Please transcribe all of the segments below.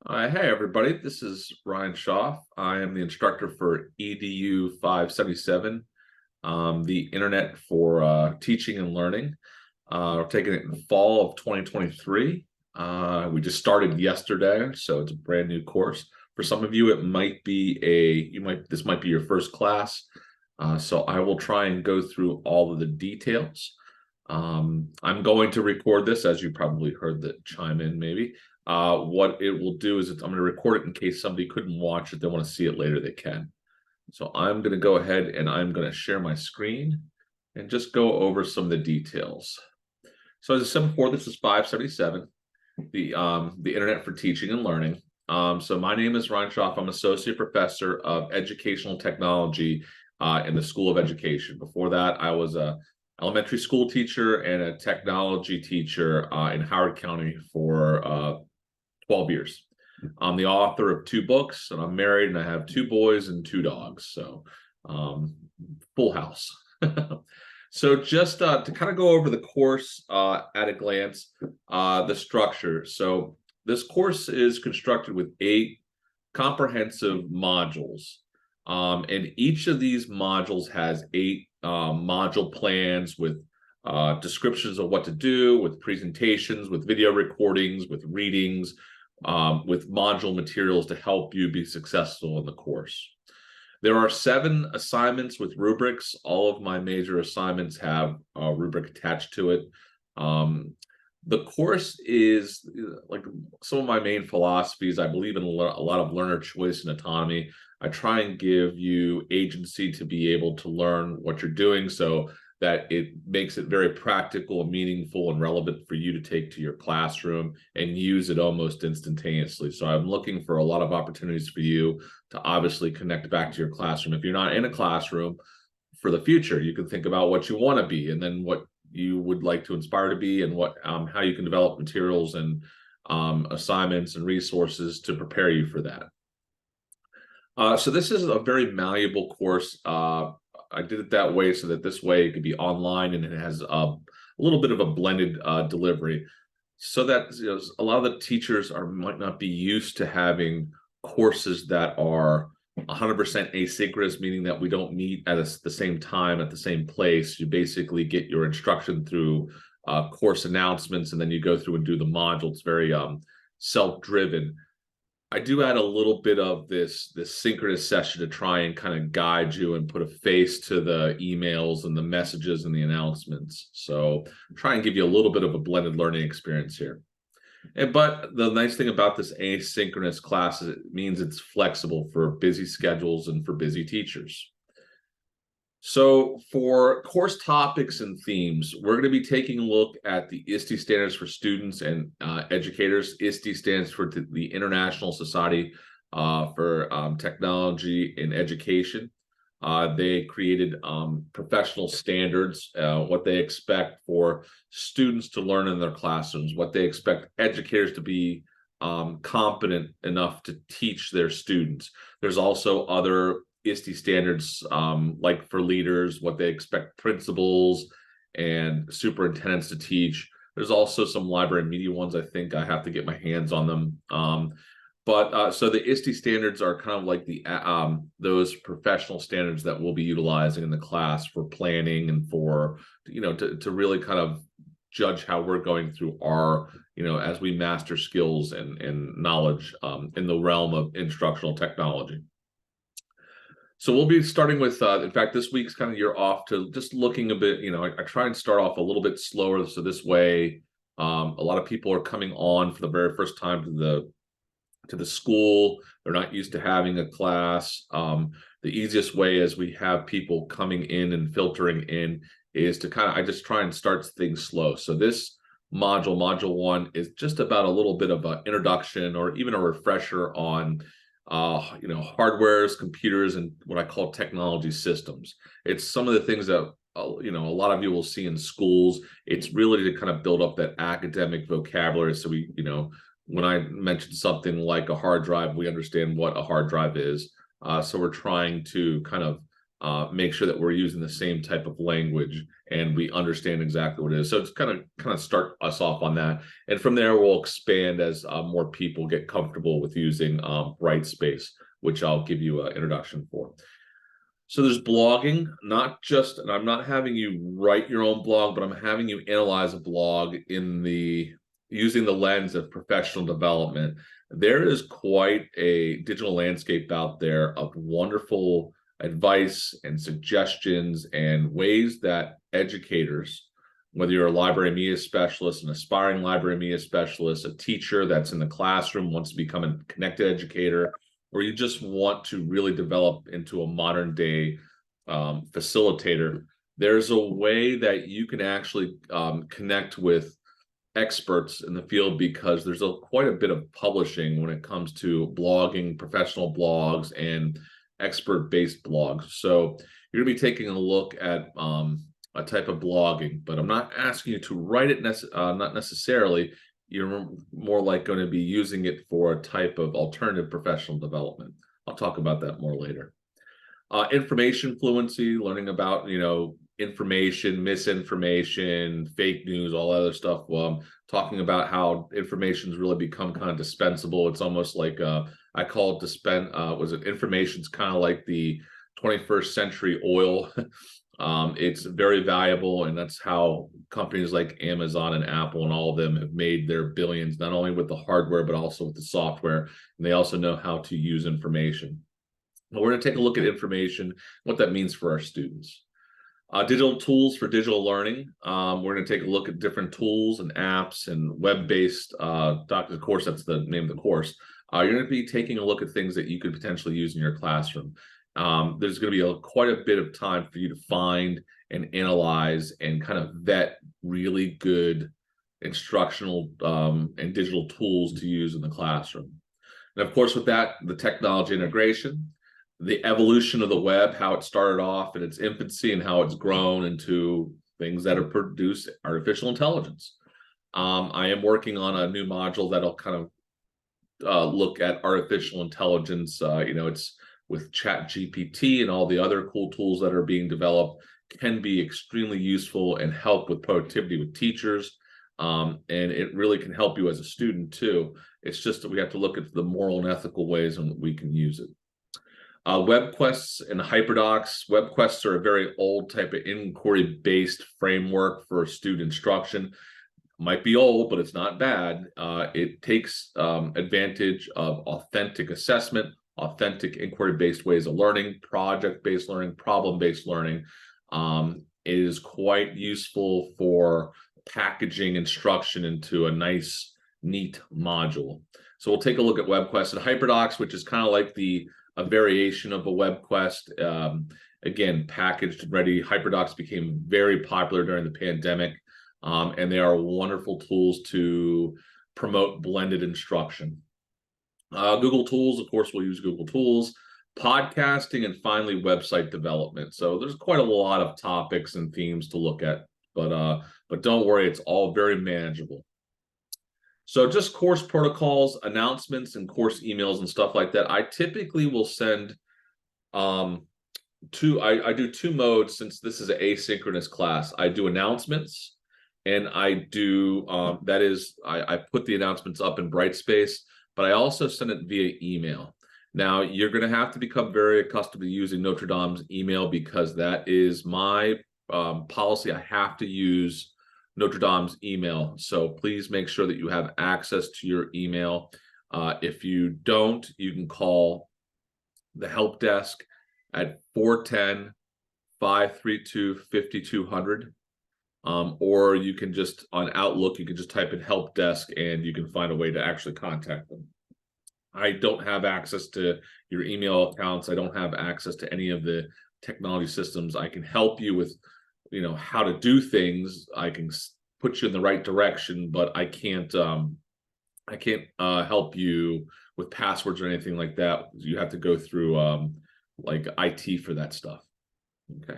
Hey everybody, this is Ryan Schaff. I am the instructor for EDU 577, the Internet for Teaching and Learning. We're taking it in fall of 2023. We just started yesterday, so it's a brand new course. For some of you, it might be this might be your first class. So I will try and go through all of the details. I'm going to record this, as you probably heard the chime in maybe. What it will do is I'm going to record it in case somebody couldn't watch it. They want to see it later, they can. So I'm going to go ahead and I'm going to share my screen and just go over some of the details. So as I said before, this is 577, the Internet for Teaching and Learning. So my name is Ryan Schaff. I'm Associate Professor of Educational Technology in the School of Education. Before that, I was a elementary school teacher and a technology teacher in Howard County for 12 years. I'm the author of 2 books, and I'm married, and I have 2 boys and 2 dogs. So full house. So just to kind of go over the course at a glance, the structure. So this course is constructed with 8 comprehensive modules. And each of these modules has 8 module plans with descriptions of what to do, with presentations, with video recordings, with readings, with module materials to help you be successful in the course. There are 7 assignments with rubrics. All of my major assignments have a rubric attached to it. The course is like some of my main philosophies. I believe in a lot of learner choice and autonomy. I try and give you agency to be able to learn what you're doing so that it makes it very practical and meaningful and relevant for you to take to your classroom and use it almost instantaneously. So I'm looking for a lot of opportunities for you to obviously connect back to your classroom. If you're not in a classroom, for the future, you can think about what you want to be and then what you would like to inspire to be and what how you can develop materials and assignments and resources to prepare you for that. So this is a very malleable course. I did it that way so that this way it could be online and it has a little bit of a blended delivery, so that a lot of the teachers might not be used to having courses that are 100% asynchronous, meaning that we don't meet at the same time at the same place. You basically get your instruction through course announcements, and then you go through and do the module. It's very self-driven. I do add a little bit of this synchronous session to try and kind of guide you and put a face to the emails and the messages and the announcements. So try and give you a little bit of a blended learning experience here. But the nice thing about this asynchronous class is it means it's flexible for busy schedules and for busy teachers. So for course topics and themes, we're going to be taking a look at the ISTE standards for students and educators. ISTE stands for the International Society for Technology in Education. They created professional standards, what they expect for students to learn in their classrooms, what they expect educators to be competent enough to teach their students. There's also other ISTE standards like for leaders, what they expect principals and superintendents to teach. There's also some library media ones. I think I have to get my hands on them. So the ISTE standards are kind of like the those professional standards that we'll be utilizing in the class for planning and for to really kind of judge how we're going through our as we master skills and knowledge in the realm of instructional technology. So we'll be starting with, in fact, this week's kind of you're off to just looking a bit, I try and start off a little bit slower. So this way, a lot of people are coming on for the very first time to the school. They're not used to having a class. The easiest way as we have people coming in and filtering in is to I just try and start things slow. So this module 1 is just about a little bit of an introduction or even a refresher on hardwares, computers, and what I call technology systems. It's some of the things that a lot of you will see in schools. It's really to kind of build up that academic vocabulary. So we, when I mention something like a hard drive, we understand what a hard drive is. So we're trying to kind of make sure that we're using the same type of language and we understand exactly what it is. So it's kind of start us off on that. And from there, we'll expand as more people get comfortable with using Brightspace, which I'll give you an introduction for. So there's blogging, not just, and I'm not having you write your own blog, but I'm having you analyze a blog using the lens of professional development. There is quite a digital landscape out there of wonderful advice and suggestions and ways that educators, whether you're a library media specialist, an aspiring library media specialist, a teacher that's in the classroom, wants to become a connected educator, or you just want to really develop into a modern day facilitator, there's a way that you can actually connect with experts in the field, because there's quite a bit of publishing when it comes to blogging, professional blogs, and expert-based blogs. So you're going to be taking a look at a type of blogging, but I'm not asking you to write it, not necessarily. You're more like going to be using it for a type of alternative professional development. I'll talk about that more later. Information fluency, learning about, information, misinformation, fake news, all that other stuff. Talking about how information's really become kind of dispensable. It's almost like I call it information's kind of like the 21st century oil. It's very valuable, and that's how companies like Amazon and Apple and all of them have made their billions, not only with the hardware, but also with the software. And they also know how to use information. But we're going to take a look at information, what that means for our students. Digital tools for digital learning. We're going to take a look at different tools and apps and web-based of course, that's the name of the course. You're going to be taking a look at things that you could potentially use in your classroom. There's going to be quite a bit of time for you to find and analyze and kind of vet really good instructional and digital tools to use in the classroom. And of course, with that, the technology integration, the evolution of the web, how it started off in its infancy and how it's grown into things that are produced artificial intelligence. I am working on a new module that'll kind of look at artificial intelligence. It's with ChatGPT and all the other cool tools that are being developed, can be extremely useful and help with productivity with teachers. And it really can help you as a student too. It's just that we have to look at the moral and ethical ways in which we can use it. Web quests and hyperdocs. Web quests are a very old type of inquiry-based framework for student instruction. Might be old, but it's not bad. It takes advantage of authentic assessment, authentic inquiry-based ways of learning, project-based learning, problem-based learning. It is quite useful for packaging instruction into a nice, neat module. So we'll take a look at web quests and hyperdocs, which is kind of like a variation of a web quest. Again, packaged and ready. Hyperdocs became very popular during the pandemic, and they are wonderful tools to promote blended instruction. Google Tools, of course, we'll use Google Tools, podcasting, and finally, website development. So there's quite a lot of topics and themes to look at, but don't worry, it's all very manageable. So just course protocols, announcements, and course emails and stuff like that. I typically will send I do two modes, since this is an asynchronous class. I do announcements, and I do I put the announcements up in Brightspace, but I also send it via email. Now, you're going to have to become very accustomed to using Notre Dame's email, because that is my policy. I have to use Notre Dame's email. So please make sure that you have access to your email. If you don't, you can call the help desk at 410-532-5200. Or you can just, on Outlook, you can just type in help desk and you can find a way to actually contact them. I don't have access to your email accounts. I don't have access to any of the technology systems. I can help you with how to do things. I can put you in the right direction, but I can't help you with passwords or anything like that. You have to go through like IT for that stuff. Okay.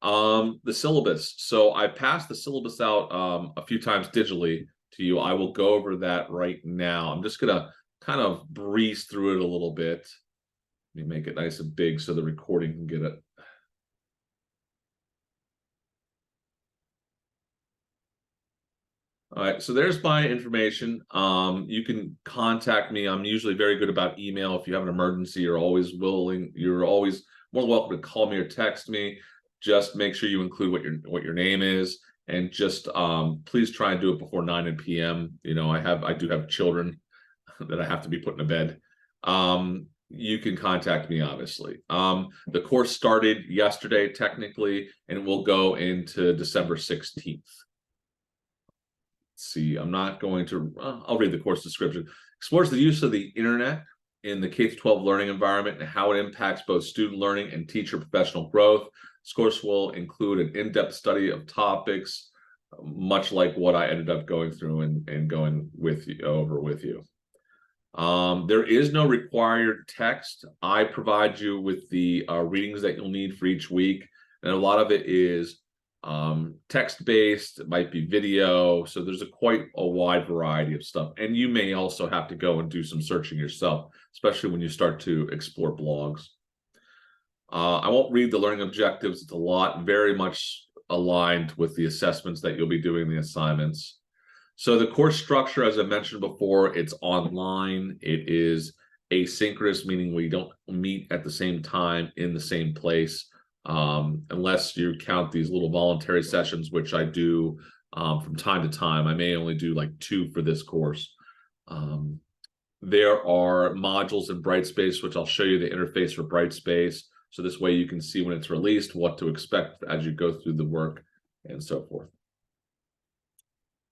The syllabus. So I passed the syllabus out a few times digitally to you. I will go over that right now. I'm just gonna kind of breeze through it a little bit. Let me make it nice and big so the recording can get it. All right, so there's my information. You can contact me. I'm usually very good about email. If you have an emergency, you're always more welcome to call me or text me. Just make sure you include what your name is, and just please try and do it before 9 p.m. You know, I do have children that I have to be putting to bed. You can contact me, obviously. The course started yesterday, technically, and will go into December 16th. See, I'm not going to, I'll read the course description. Explores the use of the internet in the K-12 learning environment and how it impacts both student learning and teacher professional growth. This course will include an in-depth study of topics, much like what I ended up going through and going over with you. There is no required text. I provide you with the readings that you'll need for each week, and a lot of it is text-based. It might be video, so there's quite a wide variety of stuff, and you may also have to go and do some searching yourself, especially when you start to explore blogs. I won't read the learning objectives. It's a lot, very much aligned with the assessments that you'll be doing, the assignments. So the course structure, as I mentioned before, it's online. It is asynchronous, meaning we don't meet at the same time in the same place. Unless you count these little voluntary sessions, which I do from time to time. I may only do like 2 for this course. There are modules in Brightspace, which I'll show you the interface for Brightspace. So this way you can see when it's released, what to expect as you go through the work and so forth.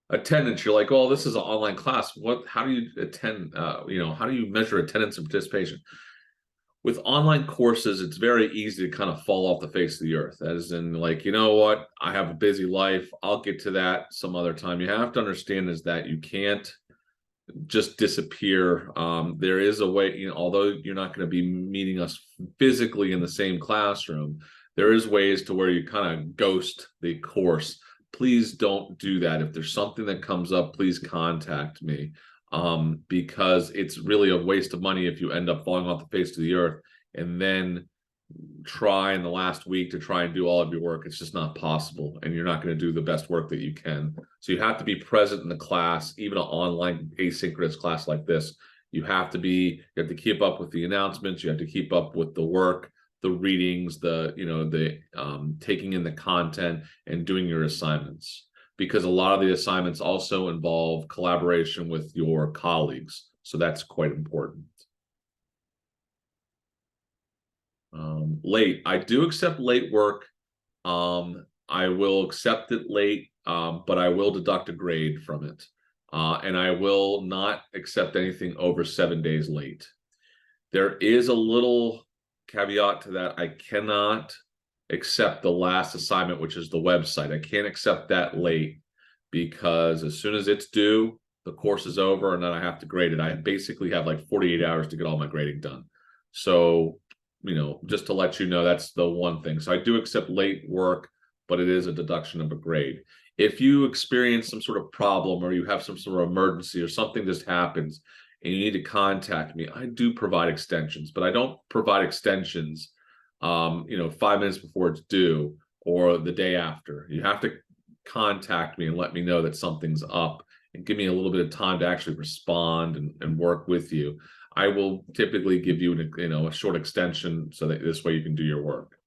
Attendance, you're like, oh, this is an online class. How do you attend? How do you measure attendance and participation? With online courses, it's very easy to kind of fall off the face of the earth. As in, like, you know what? I have a busy life. I'll get to that some other time. You have to understand is that you can't just disappear. There is a way, although you're not going to be meeting us physically in the same classroom, there is ways to where you kind of ghost the course. Please don't do that. If there's something that comes up, please contact me. Because it's really a waste of money if you end up falling off the face of the earth and then try in the last week to try and do all of your work. It's just not possible, and you're not going to do the best work that you can. So you have to be present in the class, even an online asynchronous class like this. You have to keep up with the announcements. You have to keep up with the work, the readings, the taking in the content and doing your assignments. Because a lot of the assignments also involve collaboration with your colleagues. So that's quite important. Late. I do accept late work. I will accept it late, but I will deduct a grade from it. And I will not accept anything over 7 days late. There is a little caveat to that. I cannot accept the last assignment, which is the website. I can't accept that late because as soon as it's due, the course is over and then I have to grade it. I basically have like 48 hours to get all my grading done. So, just to let you know, that's the one thing. So I do accept late work, but it is a deduction of a grade. If you experience some sort of problem or you have some sort of emergency or something just happens and you need to contact me, I do provide extensions, but I don't provide extensions 5 minutes before it's due or the day after. You have to contact me and let me know that something's up and give me a little bit of time to actually respond and work with you. I will typically give you a short extension so that this way you can do your work.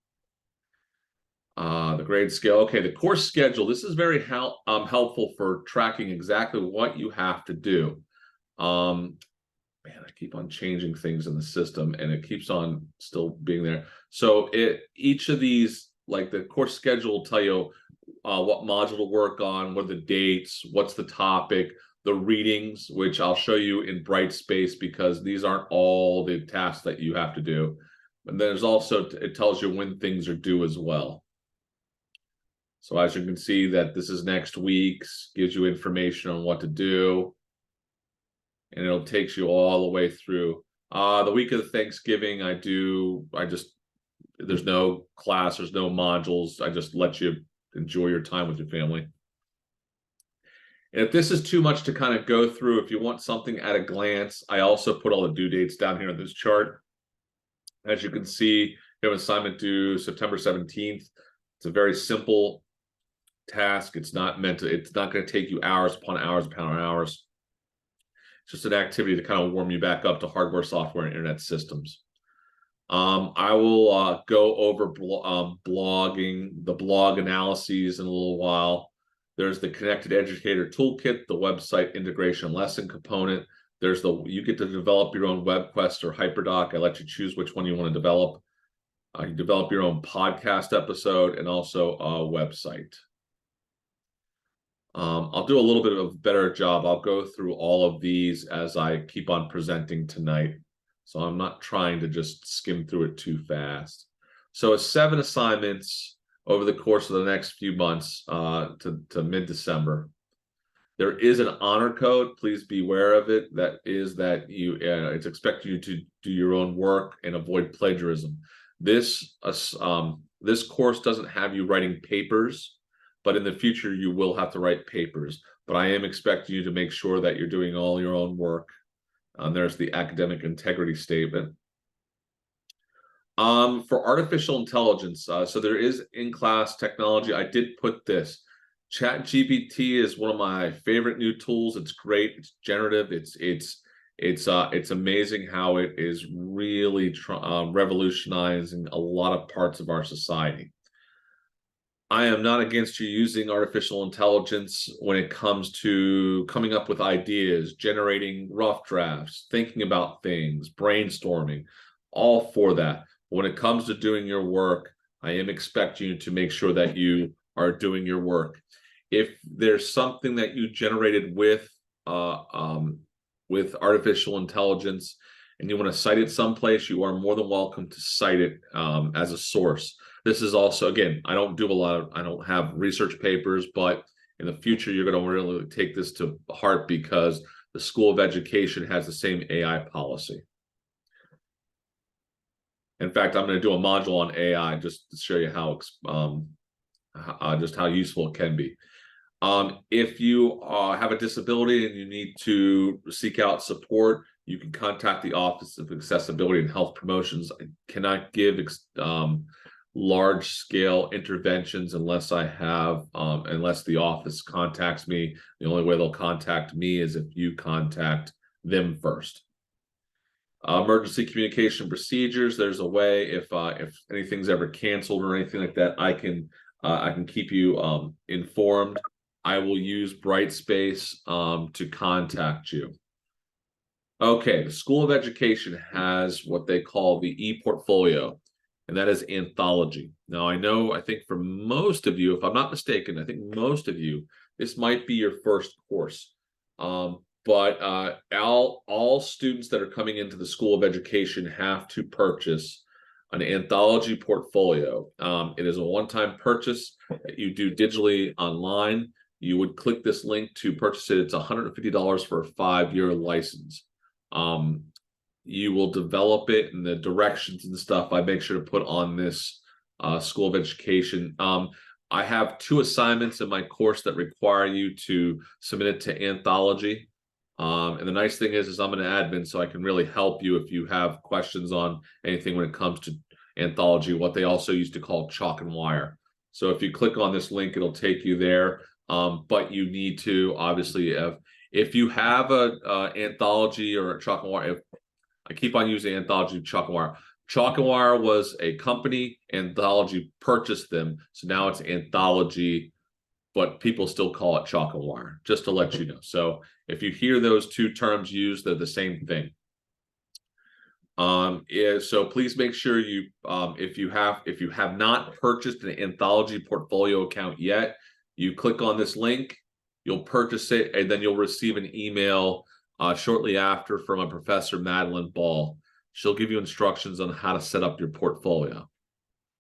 The grade scale. Okay, the course schedule. This is very helpful for tracking exactly what you have to do. Man, I keep on changing things in the system and it keeps on still being there. So each of these, like the course schedule will tell you what module to work on, what are the dates, what's the topic, the readings, which I'll show you in Brightspace because these aren't all the tasks that you have to do. And there's also, it tells you when things are due as well. So as you can see that this is next week's, gives you information on what to do. And it'll take you all the way through. The week of Thanksgiving, there's no class, there's no modules. I just let you enjoy your time with your family. And if this is too much to kind of go through, if you want something at a glance, I also put all the due dates down here in this chart. As you can see, you have an assignment due September 17th. It's a very simple task. It's not going to take you hours upon hours upon hours. It's just an activity to kind of warm you back up to hardware, software, and internet systems. I will go over blogging, the blog analyses in a little while. There's the Connected Educator Toolkit, the website integration lesson component. There's you get to develop your own web quest or HyperDoc. I let you choose which one you want to develop. You develop your own podcast episode and also a website. I'll do a little bit of a better job. I'll go through all of these as I keep on presenting tonight. So I'm not trying to just skim through it too fast. So it's 7 assignments over the course of the next few months to mid-December. There is an honor code. Please be aware of it. That is that it's expected you to do your own work and avoid plagiarism. This course doesn't have you writing papers, but in the future you will have to write papers. But I am expecting you to make sure that you're doing all your own work. There's the academic integrity statement. For artificial intelligence, so there is in-class technology. I did put this. ChatGPT is one of my favorite new tools. It's great. It's generative. It's amazing how it is really revolutionizing a lot of parts of our society. I am not against you using artificial intelligence when it comes to coming up with ideas, generating rough drafts, thinking about things, brainstorming, all for that. But when it comes to doing your work, I am expecting you to make sure that you are doing your work. If there's something that you generated with artificial intelligence and you want to cite it someplace, you are more than welcome to cite it as a source. This is also, again, I don't have research papers, but in the future, you're going to really take this to heart because the School of Education has the same AI policy. In fact, I'm going to do a module on AI just to show you how useful it can be. If you have a disability and you need to seek out support, you can contact the Office of Accessibility and Health Promotions. I cannot give large-scale interventions unless unless the office contacts me. The only way they'll contact me is if you contact them first. Emergency communication procedures. There's a way if anything's ever canceled or anything like that, I can keep you informed. I will use Brightspace to contact you. Okay, the School of Education has what they call the e-portfolio, and that is anthology. Now, I think for most of you, if I'm not mistaken, I think most of you, this might be your first course. But all students that are coming into the School of Education have to purchase an anthology portfolio. It is a one-time purchase that you do digitally online. You would click this link to purchase it. It's $150 for a 5-year license. You will develop it, and the directions and stuff I make sure to put on this School of Education. I have 2 assignments in my course that require you to submit it to Anthology. And the nice thing is I'm an admin, so I can really help you if you have questions on anything when it comes to Anthology, what they also used to call chalk and wire. So if you click on this link, it'll take you there. But you need to, obviously, if you have a Anthology or a chalk and wire, I keep on using Anthology chalk and wire. Chalk and Wire was a company, Anthology purchased them, so now it's Anthology, but people still call it chalk and wire, just to let you know. So if you hear those 2 terms used, they're the same thing. So please make sure you, if you have not purchased an Anthology portfolio account yet, you click on this link, you'll purchase it, and then you'll receive an email shortly after from a Professor Madeline Ball. She'll give you instructions on how to set up your portfolio.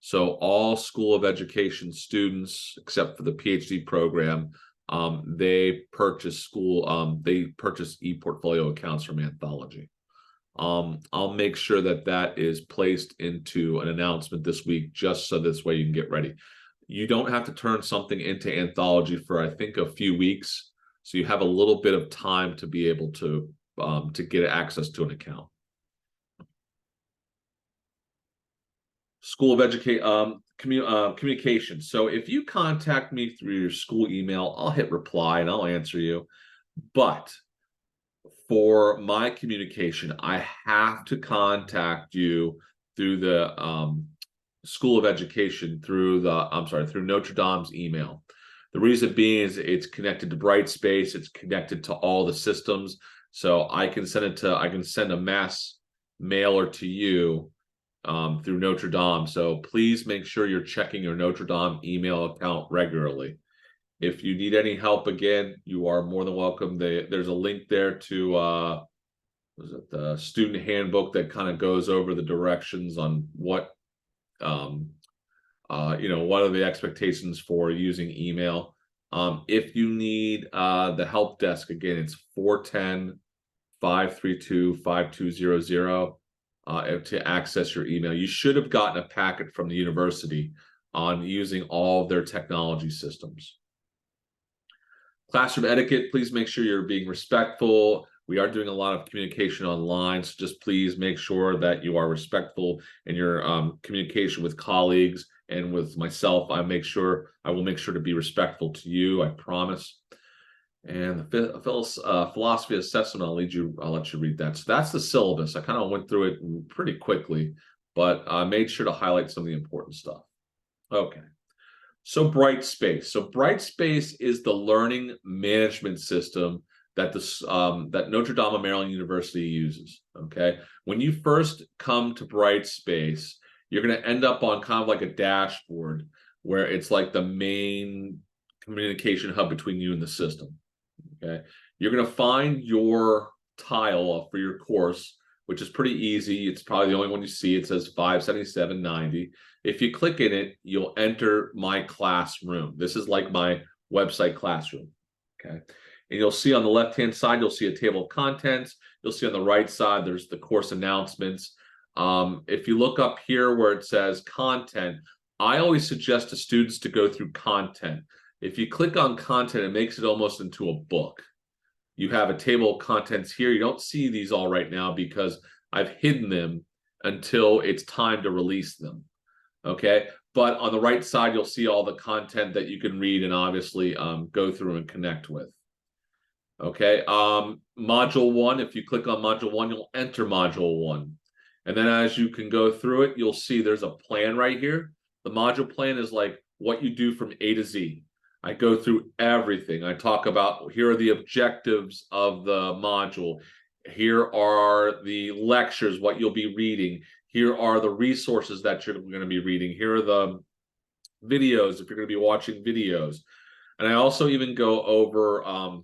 So all School of Education students, except for the PhD program, they purchase e-portfolio accounts from Anthology. I'll make sure that is placed into an announcement this week, just so this way you can get ready. You don't have to turn something into Anthology for, I think, a few weeks. So you have a little bit of time to be able to get access to an account. School of Education, communication. So if you contact me through your school email, I'll hit reply and I'll answer you. But for my communication, I have to contact you through the School of Education, through Notre Dame's email. The reason being is it's connected to Brightspace, it's connected to all the systems. So I can send a mass mailer to you through Notre Dame. So please make sure you're checking your Notre Dame email account regularly. If you need any help, again, you are more than welcome. There's a link there to the student handbook that kind of goes over the directions on what what are the expectations for using email. If you need the help desk, again, it's 410-532-5200 to access your email. You should have gotten a packet from the university on using all of their technology systems. Classroom etiquette, please make sure you're being respectful. We are doing a lot of communication online, so just please make sure that you are respectful in your communication with colleagues and with myself. I will make sure to be respectful to you, I promise. And the philosophy assessment, I'll let you read that. So that's the syllabus. I kind of went through it pretty quickly, but I made sure to highlight some of the important stuff. Okay. So Brightspace. So Brightspace is the learning management system that that Notre Dame of Maryland University uses. Okay, when you first come to Brightspace, you're going to end up on kind of like a dashboard where it's like the main communication hub between you and the system. Okay, you're going to find your tile for your course, which is pretty easy. It's probably the only one you see. It says 577.90. If you click in it, you'll enter my classroom. This is like my website classroom. Okay. And you'll see on the left-hand side, you'll see a table of contents. You'll see on the right side, there's the course announcements. If you look up here where it says content, I always suggest to students to go through content. If you click on content, it makes it almost into a book. You have a table of contents here. You don't see these all right now because I've hidden them until it's time to release them. Okay, but on the right side, you'll see all the content that you can read and obviously go through and connect with. Okay, module 1, if you click on module 1, you'll enter module 1. And then as you can go through it, you'll see there's a plan right here. The module plan is like what you do from A to Z. I go through everything. I talk about, here are the objectives of the module. Here are the lectures, what you'll be reading. Here are the resources that you're going to be reading. Here are the videos, if you're going to be watching videos. And I also even go over,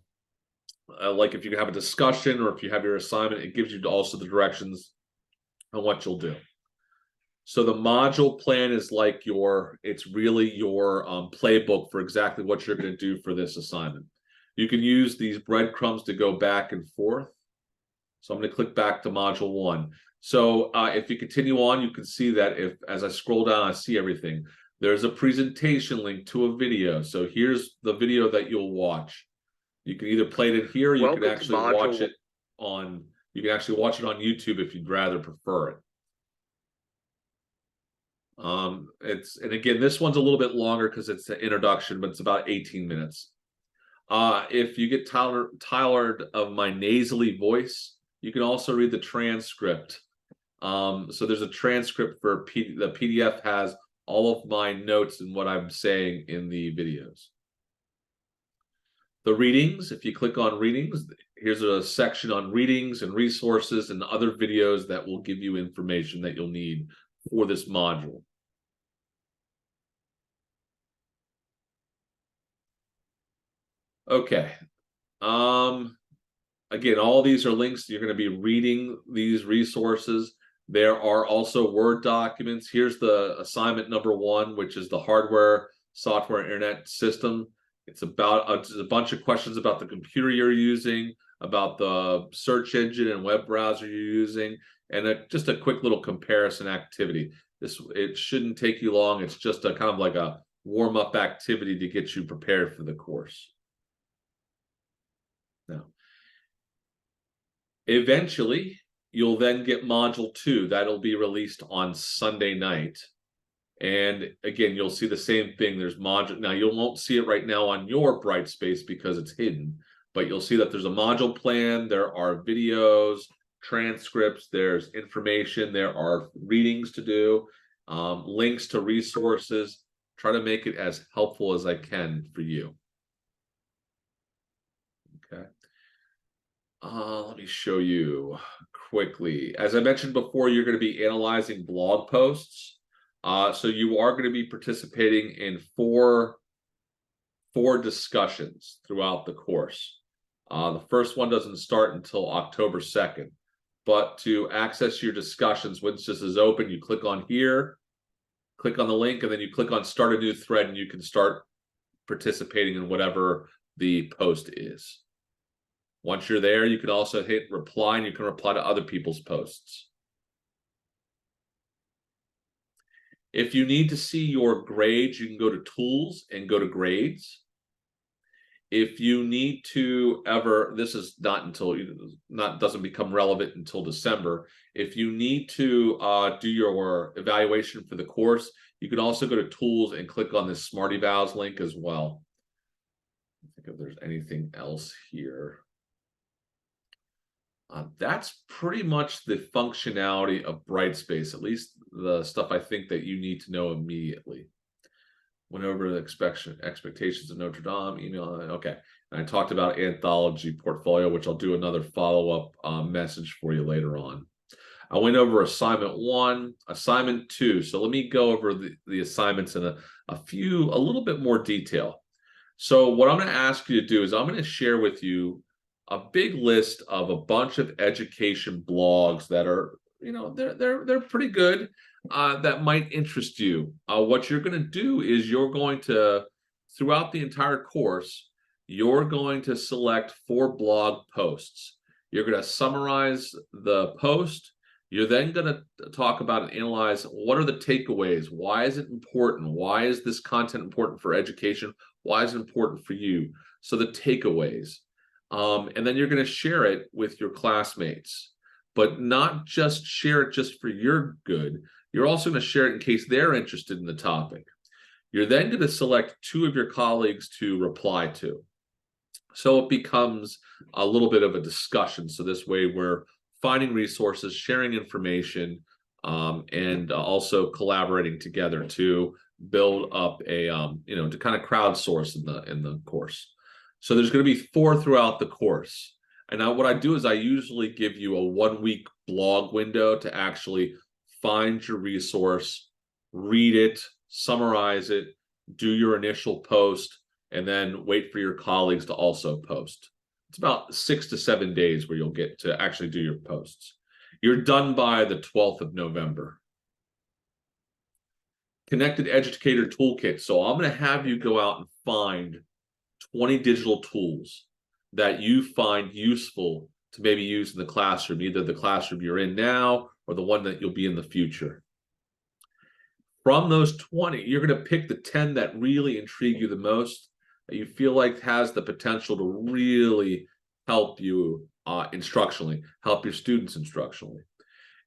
like if you have a discussion or if you have your assignment, it gives you also the directions on what you'll do. So the module plan is like it's really your playbook for exactly what you're going to do for this assignment. You can use these breadcrumbs to go back and forth. So I'm going to click back to module 1. So if you continue on, you can see that as I scroll down, I see everything. There's a presentation link to a video. So here's the video that you'll watch. You can either play it here, or you can actually watch it on YouTube if you'd rather prefer it. And again, this one's a little bit longer because it's an introduction, but it's about 18 minutes. If you get tired of my nasally voice, you can also read the transcript. So there's a transcript for the PDF has all of my notes and what I'm saying in the videos. The readings, if you click on readings, here's a section on readings and resources and other videos that will give you information that you'll need for this module. Okay. Again, all these are links. You're going to be reading these resources. There are also Word documents. Here's the assignment number 1, which is the hardware, software, internet system. It's about a bunch of questions about the computer you're using, about the search engine and web browser you're using, and just a quick little comparison activity. It shouldn't take you long. It's just a kind of like a warm-up activity to get you prepared for the course. Now, eventually, you'll then get module 2. That'll be released on Sunday night. And again, you'll see the same thing. There's module. Now, you won't see it right now on your Brightspace because it's hidden, but you'll see that there's a module plan. There are videos, transcripts, there's information, there are readings to do, links to resources. Try to make it as helpful as I can for you. Okay. Let me show you quickly. As I mentioned before, you're going to be analyzing blog posts. So you are going to be participating in four discussions throughout the course. The first one doesn't start until October 2nd. But to access your discussions, once this is open, you click on here, click on the link, and then you click on Start a New Thread, and you can start participating in whatever the post is. Once you're there, you can also hit reply, and you can reply to other people's posts. If you need to see your grades, you can go to Tools and go to Grades. If you need to ever, this is not until, doesn't become relevant until December. If you need to do your evaluation for the course, you can also go to Tools and click on this Smart Evals link as well. I think if there's anything else here. That's pretty much the functionality of Brightspace, at least the stuff I think that you need to know immediately. Went over the expectations of Notre Dame, email, okay. And I talked about Anthology Portfolio, which I'll do another follow-up message for you later on. I went over assignment 1, assignment 2. So let me go over the assignments in a little bit more detail. So what I'm going to ask you to do is I'm going to share with you a big list of a bunch of education blogs that are, they're pretty good, that might interest you. What you're going to do is you're going to, throughout the entire course, you're going to select 4 blog posts. You're going to summarize the post. You're then going to talk about and analyze what are the takeaways. Why is it important? Why is this content important for education? Why is it important for you? So the takeaways. And then you're going to share it with your classmates, but not just share it just for your good. You're also going to share it in case they're interested in the topic. You're then going to select 2 of your colleagues to reply to. So it becomes a little bit of a discussion. So this way we're finding resources, sharing information, and also collaborating together to build up a, to kind of crowdsource in the course. So there's going to be 4 throughout the course. And now what I do is I usually give you a 1-week blog window to actually find your resource, read it, summarize it, do your initial post, and then wait for your colleagues to also post. It's about 6 to 7 days where you'll get to actually do your posts. You're done by the 12th of November. Connected Educator Toolkit. So I'm going to have you go out and find 20 digital tools that you find useful to maybe use in the classroom, either the classroom you're in now or the one that you'll be in the future. From those 20, you're going to pick the 10 that really intrigue you the most, that you feel like has the potential to really help you instructionally, help your students instructionally.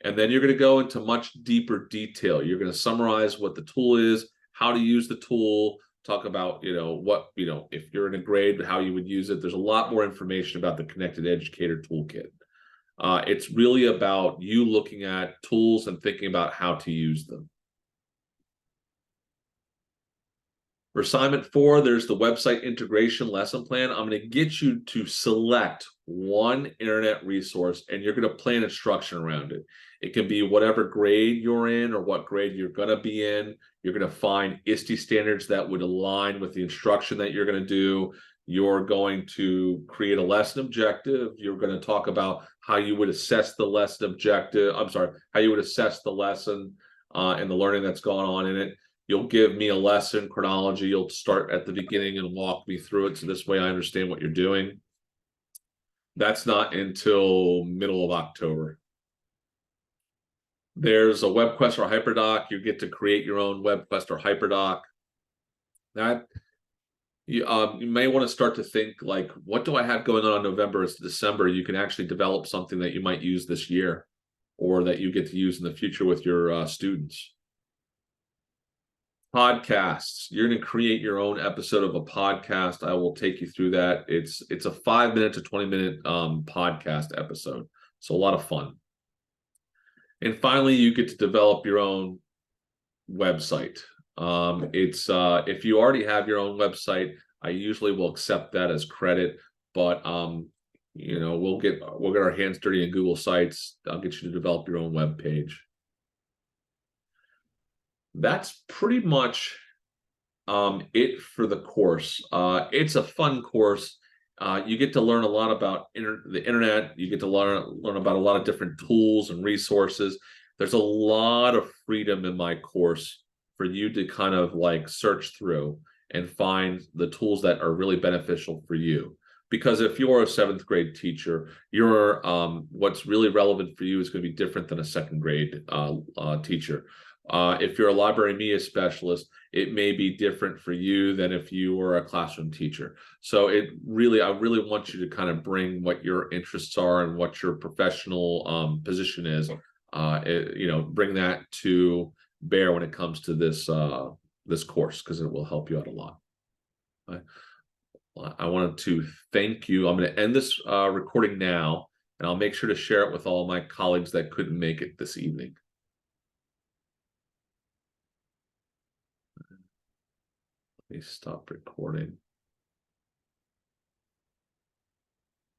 And then you're going to go into much deeper detail. You're going to summarize what the tool is, how to use the tool, talk about, if you're in a grade, how you would use it. There's a lot more information about the Connected Educator Toolkit. It's really about you looking at tools and thinking about how to use them. For assignment 4, there's the website integration lesson plan. I'm going to get you to select one internet resource, and you're going to plan instruction around it. It can be whatever grade you're in or what grade you're going to be in. You're going to find ISTE standards that would align with the instruction that you're going to do. You're going to create a lesson objective. You're going to talk about how you would assess the lesson objective. How you would assess the lesson and the learning that's going on in it. You'll give me a lesson chronology. You'll start at the beginning and walk me through it. So this way I understand what you're doing. That's not until middle of October. There's a web quest or HyperDoc. You get to create your own web quest or HyperDoc. That you may want to start to think like, what do I have going on in November to December? You can actually develop something that you might use this year or that you get to use in the future with your students. Podcasts. You're going to create your own episode of a podcast. I will take you through that. It's a 5 minute to 20 minute podcast episode. So a lot of fun. And finally, you get to develop your own website. It's if you already have your own website, I usually will accept that as credit, but we'll get our hands dirty in Google Sites. I'll get you to develop your own web page. That's pretty much it for the course. It's a fun course. You get to learn a lot about the internet. You get to learn about a lot of different tools and resources. There's a lot of freedom in my course for you to kind of like search through and find the tools that are really beneficial for you. Because if you're a 7th grade teacher, what's really relevant for you is going to be different than a 2nd grade teacher. If you're a library media specialist, it may be different for you than if you were a classroom teacher. So I really want you to kind of bring what your interests are and what your professional position is. Bring that to bear when it comes to this course, because it will help you out a lot. I wanted to thank you. I'm going to end this recording now, and I'll make sure to share it with all my colleagues that couldn't make it this evening. Let me stop recording.